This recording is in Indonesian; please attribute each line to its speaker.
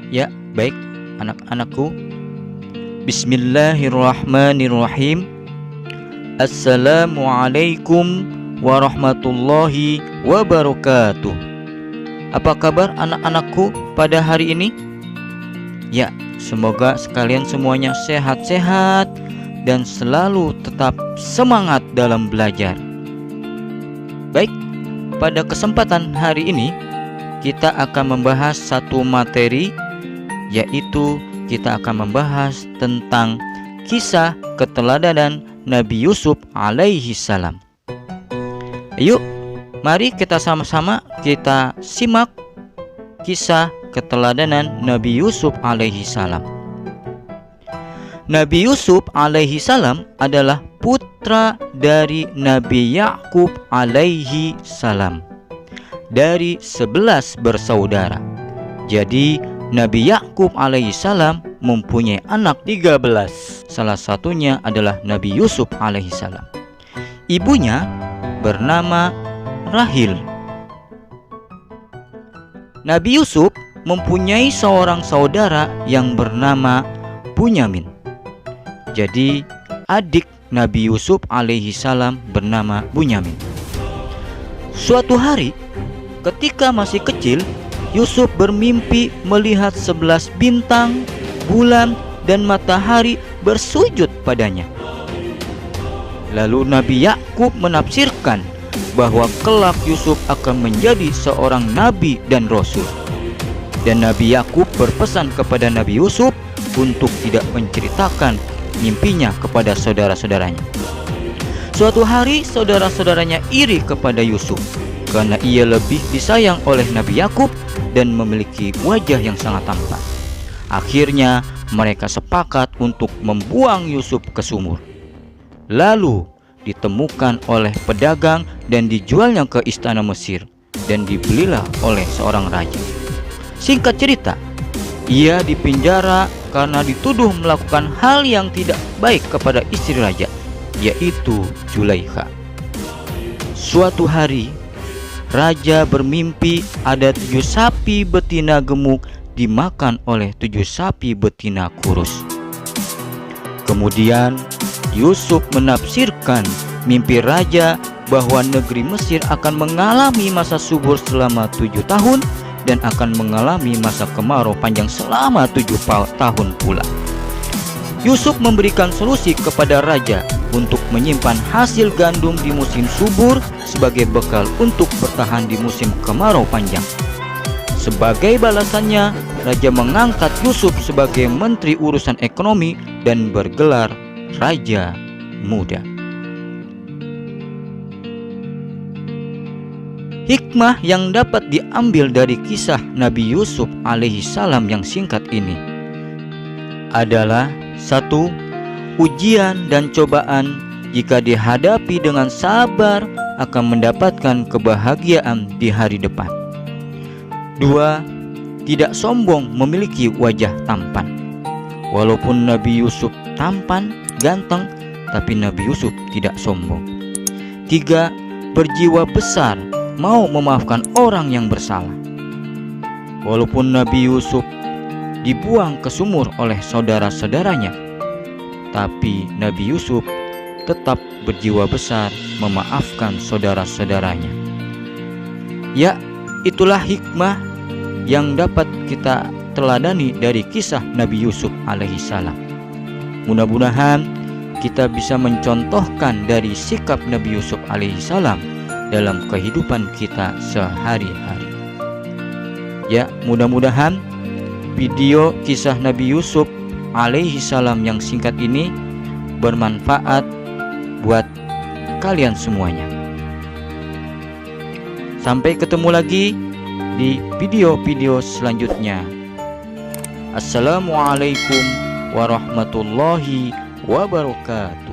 Speaker 1: Ya, baik anak-anakku. Bismillahirrahmanirrahim. Assalamualaikum warahmatullahi wabarakatuh. Apa kabar anak-anakku pada hari ini? Ya, semoga sekalian semuanya sehat-sehat dan selalu tetap semangat dalam belajar. Baik, pada kesempatan hari ini kita akan membahas satu materi, yaitu kita akan membahas tentang kisah keteladanan Nabi Yusuf alaihi salam. Yuk, mari kita sama-sama kita simak kisah keteladanan Nabi Yusuf alaihi salam. Nabi Yusuf alaihi salam adalah putra dari Nabi Yakub alaihi salam dari 11 bersaudara. Jadi Nabi Yakub alaihi salam mempunyai anak 13. Salah satunya adalah Nabi Yusuf alaihi salam. Ibunya bernama Rahil. Nabi Yusuf mempunyai seorang saudara yang bernama Bunyamin. Jadi adik Nabi Yusuf alaihi salam bernama Bunyamin. Suatu hari ketika masih kecil, Yusuf bermimpi melihat 11 bintang, bulan, dan matahari bersujud padanya. Lalu Nabi Yakub menafsirkan bahwa kelak Yusuf akan menjadi seorang nabi dan rasul. Dan Nabi Yakub berpesan kepada Nabi Yusuf untuk tidak menceritakan mimpinya kepada saudara-saudaranya. Suatu hari saudara-saudaranya iri kepada Yusuf karena ia lebih disayang oleh Nabi Yakub dan memiliki wajah yang sangat tampan. Akhirnya mereka sepakat untuk membuang Yusuf ke sumur. Lalu ditemukan oleh pedagang dan dijualnya ke istana Mesir dan dibelilah oleh seorang raja. Singkat cerita, ia dipenjara karena dituduh melakukan hal yang tidak baik kepada istri raja, yaitu Zulaikha. Suatu hari raja bermimpi ada 7 sapi betina gemuk dimakan oleh 7 sapi betina kurus. Kemudian Yusuf menafsirkan mimpi raja bahwa negeri Mesir akan mengalami masa subur selama 7 tahun dan akan mengalami masa kemarau panjang selama 7 tahun pula. Yusuf memberikan solusi kepada raja untuk menyimpan hasil gandum di musim subur sebagai bekal untuk bertahan di musim kemarau panjang. Sebagai balasannya, raja mengangkat Yusuf sebagai menteri urusan ekonomi dan bergelar Raja Muda. Hikmah yang dapat diambil dari kisah Nabi Yusuf alaihi salam yang singkat ini adalah: 1. Ujian dan cobaan jika dihadapi dengan sabar akan mendapatkan kebahagiaan di hari depan. 2. Tidak sombong memiliki wajah tampan. Walaupun Nabi Yusuf tampan, ganteng, tapi Nabi Yusuf tidak sombong. 3. Berjiwa besar, mau memaafkan orang yang bersalah. Walaupun Nabi Yusuf dibuang ke sumur oleh saudara-saudaranya, tapi Nabi Yusuf tetap berjiwa besar memaafkan saudara-saudaranya. Ya, itulah hikmah yang dapat kita teladani dari kisah Nabi Yusuf alaihi salam. Mudah-mudahan kita bisa mencontohkan dari sikap Nabi Yusuf alaihi salam dalam kehidupan kita sehari-hari. Ya, mudah-mudahan video kisah Nabi Yusuf alaihi salam yang singkat ini bermanfaat buat kalian semuanya. Sampai ketemu lagi di video-video selanjutnya. Assalamualaikum warahmatullahi wabarakatuh.